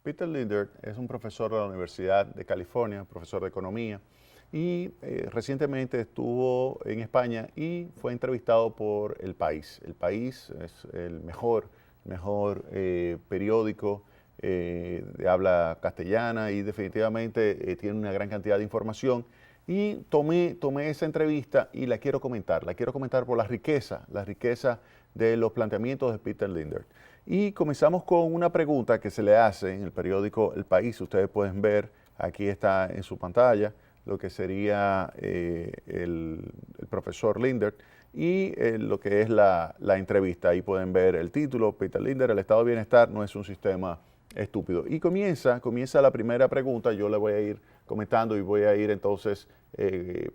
Peter Lindert es un profesor de la Universidad de California, profesor de economía, y recientemente estuvo en España y fue entrevistado por El País. El País es el mejor periódico de habla castellana y definitivamente tiene una gran cantidad de información. Y tomé esa entrevista y la quiero comentar. La quiero comentar por la riqueza de los planteamientos de Peter Lindert. Y comenzamos con una pregunta que se le hace en el periódico El País. Ustedes pueden ver, aquí está en su pantalla, lo que sería el profesor Lindert y lo que es la entrevista. Ahí pueden ver el título, Peter Lindert, el estado de bienestar no es un sistema estúpido. Y comienza la primera pregunta, yo le voy a ir comentando y voy a ir entonces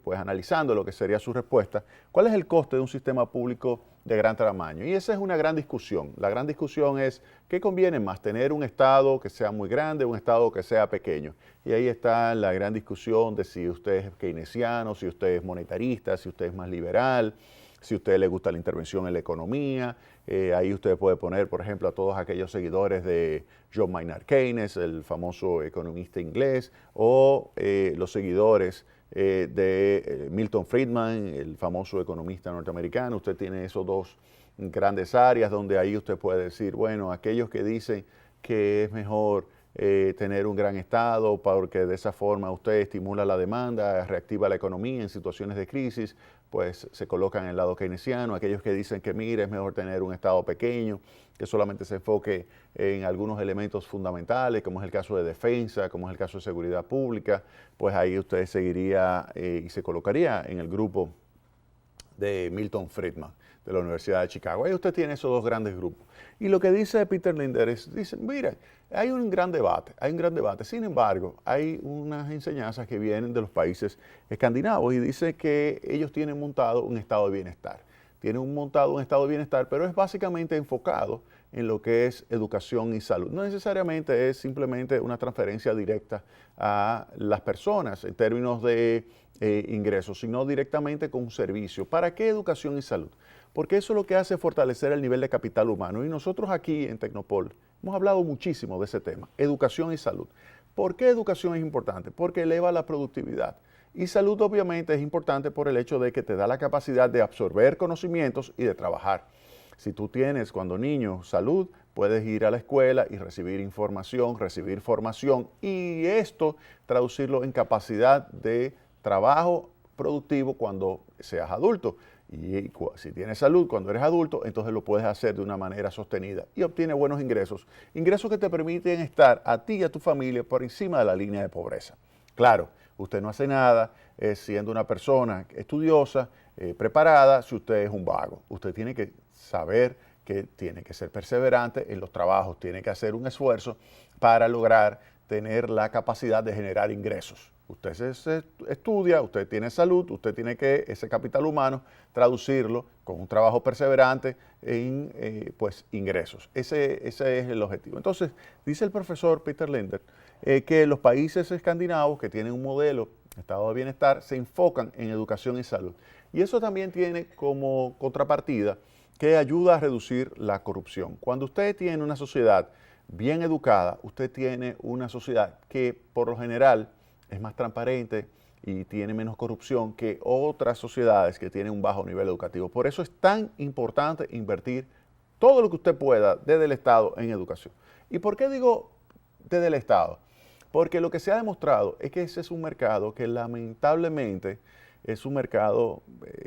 pues analizando lo que sería su respuesta. ¿Cuál es el coste de un sistema público de gran tamaño? Y esa es una gran discusión. La gran discusión es, ¿qué conviene más? ¿Tener un Estado que sea muy grande o un Estado que sea pequeño? Y ahí está la gran discusión de si usted es keynesiano, si usted es monetarista, si usted es más liberal, si a usted le gusta la intervención en la economía. Ahí usted puede poner, por ejemplo, a todos aquellos seguidores de John Maynard Keynes, el famoso economista inglés, o los seguidores de Milton Friedman, el famoso economista norteamericano. Usted tiene esos dos grandes áreas donde ahí usted puede decir, bueno, aquellos que dicen que es mejor tener un gran Estado porque de esa forma usted estimula la demanda, reactiva la economía en situaciones de crisis, pues se colocan en el lado keynesiano. Aquellos que dicen que mire, es mejor tener un Estado pequeño, que solamente se enfoque en algunos elementos fundamentales, como es el caso de defensa, como es el caso de seguridad pública, pues ahí usted seguiría y se colocaría en el grupo de Milton Friedman, de la Universidad de Chicago. Ahí usted tiene esos dos grandes grupos. Y lo que dice Peter Lindert es, dice, mira, hay un gran debate. Sin embargo, hay unas enseñanzas que vienen de los países escandinavos y dice que ellos tienen montado un estado de bienestar. Tienen montado un estado de bienestar, pero es básicamente enfocado en lo que es educación y salud. No necesariamente es simplemente una transferencia directa a las personas en términos de ingresos, sino directamente con un servicio. ¿Para qué educación y salud? Porque eso lo que hace es fortalecer el nivel de capital humano. Y nosotros aquí en Tecnopol hemos hablado muchísimo de ese tema, educación y salud. ¿Por qué educación es importante? Porque eleva la productividad. Y salud obviamente es importante por el hecho de que te da la capacidad de absorber conocimientos y de trabajar. Si tú tienes cuando niño salud, puedes ir a la escuela y recibir información, recibir formación y esto traducirlo en capacidad de trabajo productivo cuando seas adulto. Y si tienes salud cuando eres adulto, entonces lo puedes hacer de una manera sostenida y obtienes buenos ingresos. Ingresos que te permiten estar a ti y a tu familia por encima de la línea de pobreza. Claro, usted no hace nada siendo una persona estudiosa, preparada, si usted es un vago. Usted tiene que saber que tiene que ser perseverante en los trabajos, tiene que hacer un esfuerzo para lograr tener la capacidad de generar ingresos. Usted se estudia, usted tiene salud, usted tiene que ese capital humano traducirlo con un trabajo perseverante en pues ingresos. Ese es el objetivo. Entonces, dice el profesor Peter Lindert que los países escandinavos que tienen un modelo de estado de bienestar se enfocan en educación y salud. Y eso también tiene como contrapartida que ayuda a reducir la corrupción. Cuando usted tiene una sociedad bien educada, usted tiene una sociedad que por lo general es más transparente y tiene menos corrupción que otras sociedades que tienen un bajo nivel educativo. Por eso es tan importante invertir todo lo que usted pueda desde el Estado en educación. ¿Y por qué digo desde el Estado? Porque lo que se ha demostrado es que ese es un mercado que lamentablemente es un mercado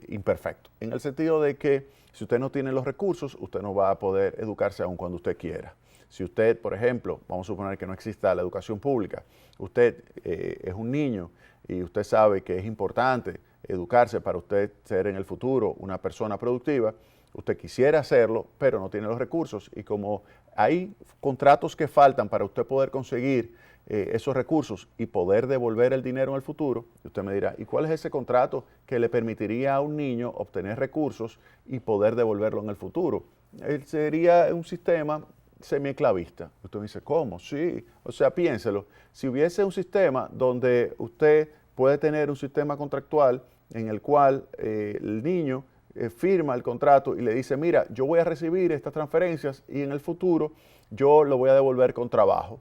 imperfecto, en el sentido de que si usted no tiene los recursos, usted no va a poder educarse aun cuando usted quiera. Si usted, por ejemplo, vamos a suponer que no exista la educación pública, usted es un niño y usted sabe que es importante educarse para usted ser en el futuro una persona productiva, usted quisiera hacerlo, pero no tiene los recursos. Y como hay contratos que faltan para usted poder conseguir esos recursos y poder devolver el dinero en el futuro, usted me dirá, ¿y cuál es ese contrato que le permitiría a un niño obtener recursos y poder devolverlo en el futuro? Sería un sistema semiesclavista. Usted me dice, ¿cómo? Sí, o sea, piénselo. Si hubiese un sistema donde usted puede tener un sistema contractual en el cual el niño firma el contrato y le dice, mira, yo voy a recibir estas transferencias y en el futuro yo lo voy a devolver con trabajo.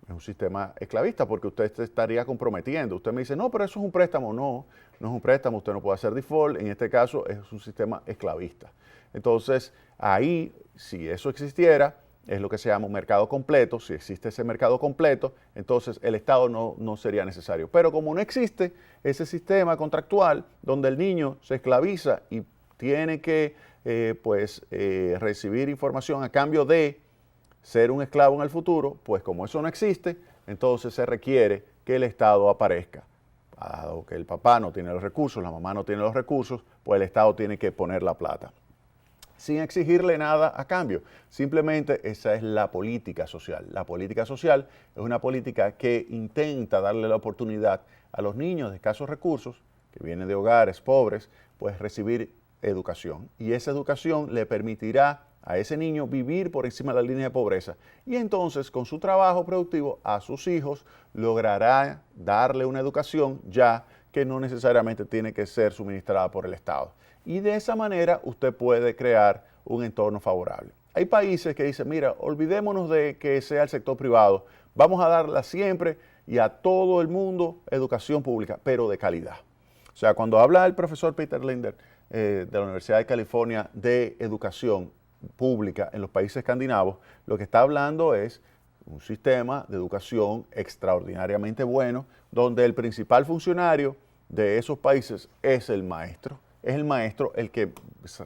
es un sistema esclavista porque usted se estaría comprometiendo. Usted me dice, no, pero eso es un préstamo. No, no es un préstamo, usted no puede hacer default. En este caso es un sistema esclavista. Entonces, ahí, si eso existiera, es lo que se llama un mercado completo. Si existe ese mercado completo, entonces el Estado no sería necesario. Pero como no existe ese sistema contractual donde el niño se esclaviza y tiene que recibir información a cambio de ser un esclavo en el futuro, pues como eso no existe, entonces se requiere que el Estado aparezca. Dado que el papá no tiene los recursos, la mamá no tiene los recursos, pues el Estado tiene que poner la plata, sin exigirle nada a cambio. Simplemente esa es la política social. La política social es una política que intenta darle la oportunidad a los niños de escasos recursos, que vienen de hogares pobres, pues recibir educación. Y esa educación le permitirá a ese niño vivir por encima de la línea de pobreza. Y entonces, con su trabajo productivo, a sus hijos logrará darle una educación ya que no necesariamente tiene que ser suministrada por el Estado. Y de esa manera usted puede crear un entorno favorable. Hay países que dicen, mira, olvidémonos de que sea el sector privado, vamos a darla siempre y a todo el mundo educación pública, pero de calidad. O sea, cuando habla el profesor Peter Linder de la Universidad de California de educación pública en los países escandinavos, lo que está hablando es un sistema de educación extraordinariamente bueno, donde el principal funcionario de esos países es el maestro. Es el maestro el que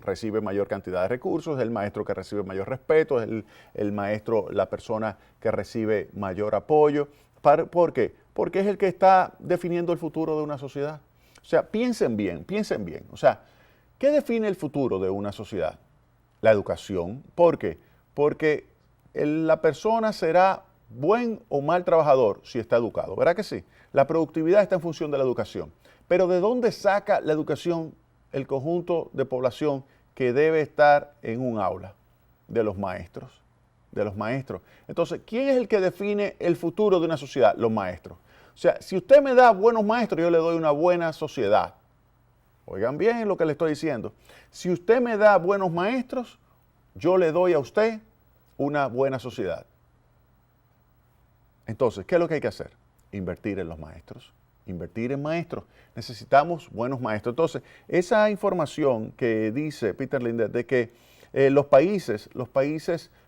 recibe mayor cantidad de recursos, es el maestro que recibe mayor respeto, es el maestro la persona que recibe mayor apoyo. ¿Por qué? Porque es el que está definiendo el futuro de una sociedad. O sea, piensen bien, piensen bien. O sea, ¿qué define el futuro de una sociedad? La educación. ¿Por qué? Porque la persona será buen o mal trabajador si está educado. ¿Verdad que sí? La productividad está en función de la educación. Pero ¿de dónde saca la educación el conjunto de población que debe estar en un aula? De los maestros. De los maestros. Entonces, ¿quién es el que define el futuro de una sociedad? Los maestros. O sea, si usted me da buenos maestros, yo le doy una buena sociedad. Oigan bien lo que le estoy diciendo. Si usted me da buenos maestros, yo le doy a usted una buena sociedad. Entonces, ¿qué es lo que hay que hacer? Invertir en los maestros. Invertir en maestros. Necesitamos buenos maestros. Entonces, esa información que dice Peter Linder de que los países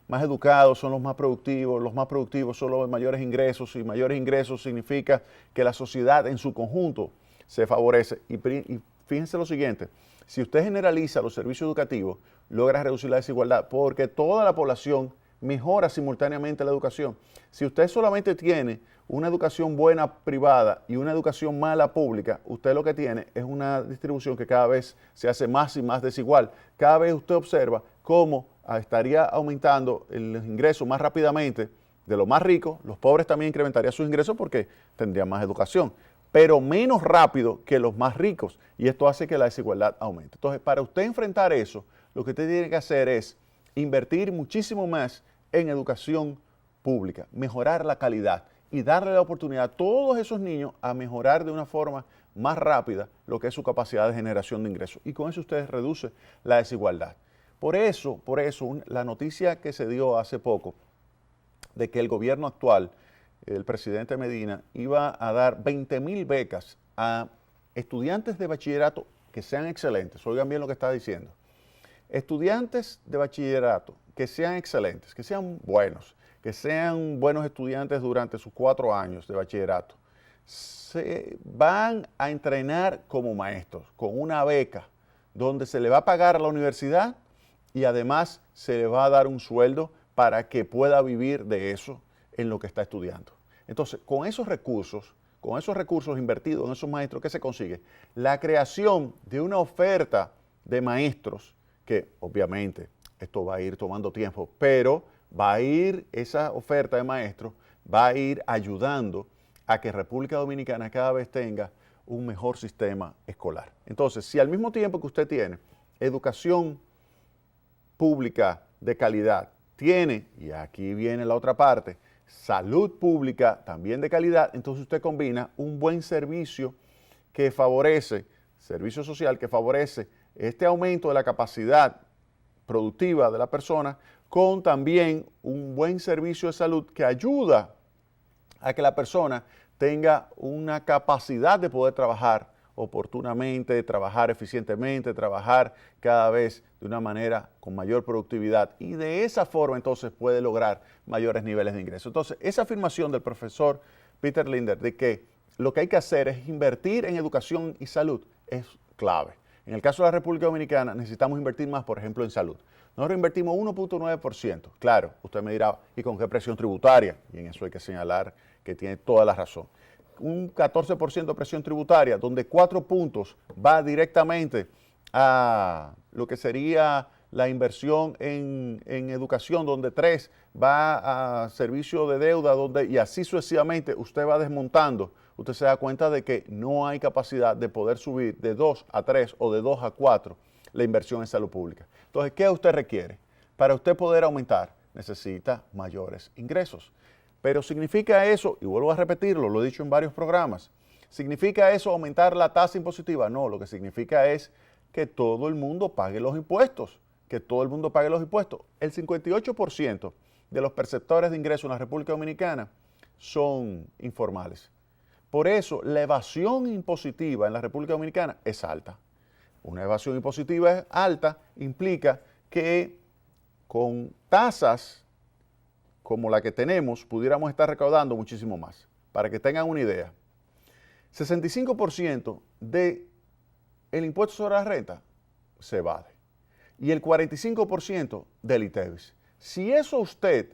más educados son los más productivos son los de mayores ingresos, y mayores ingresos significa que la sociedad en su conjunto se favorece. Y fíjense lo siguiente, si usted generaliza los servicios educativos, logra reducir la desigualdad porque toda la población mejora simultáneamente la educación. Si usted solamente tiene una educación buena privada y una educación mala pública, usted lo que tiene es una distribución que cada vez se hace más y más desigual. Cada vez usted observa cómo estaría aumentando el ingreso más rápidamente de los más ricos, los pobres también incrementarían sus ingresos porque tendrían más educación, pero menos rápido que los más ricos, y esto hace que la desigualdad aumente. Entonces, para usted enfrentar eso, lo que usted tiene que hacer es invertir muchísimo más en educación pública, mejorar la calidad y darle la oportunidad a todos esos niños a mejorar de una forma más rápida lo que es su capacidad de generación de ingresos. Y con eso usted reduce la desigualdad. Por eso, la noticia que se dio hace poco de que el gobierno actual, el presidente Medina, iba a dar 20,000 becas a estudiantes de bachillerato que sean excelentes. Oigan bien lo que está diciendo. Estudiantes de bachillerato que sean excelentes, que sean buenos estudiantes durante sus 4 años de bachillerato. Se van a entrenar como maestros con una beca donde se le va a pagar a la universidad y además se le va a dar un sueldo para que pueda vivir de eso en lo que está estudiando. Entonces, con esos recursos invertidos en esos maestros, ¿qué se consigue? La creación de una oferta de maestros que obviamente esto va a ir tomando tiempo, pero esa oferta de maestros va a ir ayudando a que República Dominicana cada vez tenga un mejor sistema escolar. Entonces, si al mismo tiempo que usted tiene educación pública de calidad, tiene, y aquí viene la otra parte, salud pública también de calidad, entonces usted combina un buen servicio que favorece, servicio social que favorece este aumento de la capacidad productiva de la persona, con también un buen servicio de salud que ayuda a que la persona tenga una capacidad de poder trabajar oportunamente, trabajar eficientemente, trabajar cada vez de una manera con mayor productividad y de esa forma entonces puede lograr mayores niveles de ingreso. Entonces, esa afirmación del profesor Peter Lindner de que lo que hay que hacer es invertir en educación y salud es clave. En el caso de la República Dominicana necesitamos invertir más, por ejemplo, en salud. Nosotros invertimos 1.9%. Claro, usted me dirá, ¿y con qué presión tributaria? Y en eso hay que señalar que tiene toda la razón. Un 14% de presión tributaria, donde 4 puntos va directamente a lo que sería la inversión en educación, donde 3 va a servicio de deuda, y así sucesivamente usted va desmontando. Usted se da cuenta de que no hay capacidad de poder subir de 2 a 3 o de 2 a 4 la inversión en salud pública. Entonces, ¿qué usted requiere? Para usted poder aumentar, necesita mayores ingresos. Pero ¿significa eso, y vuelvo a repetirlo, lo he dicho en varios programas, ¿significa eso aumentar la tasa impositiva? No, lo que significa es que todo el mundo pague los impuestos, que todo el mundo pague los impuestos. El 58% de los perceptores de ingresos en la República Dominicana son informales. Por eso, la evasión impositiva en la República Dominicana es alta. Una evasión impositiva alta implica que con tasas como la que tenemos, pudiéramos estar recaudando muchísimo más. Para que tengan una idea, 65% del impuesto sobre la renta se evade y el 45% del ITEVIS. Si eso usted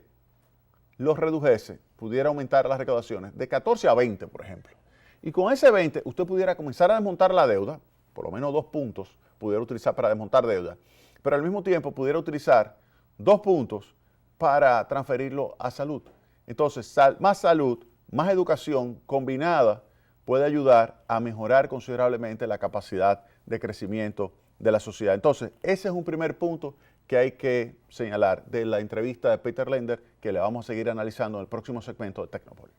lo redujese, pudiera aumentar las recaudaciones de 14 a 20, por ejemplo. Y con ese 20, usted pudiera comenzar a desmontar la deuda, por lo menos 2 puntos pudiera utilizar para desmontar deuda, pero al mismo tiempo pudiera utilizar 2 puntos para transferirlo a salud. Entonces, más salud, más educación combinada puede ayudar a mejorar considerablemente la capacidad de crecimiento de la sociedad. Entonces, ese es un primer punto que hay que señalar de la entrevista de Peter Lindner, que le vamos a seguir analizando en el próximo segmento de Tecnópolis.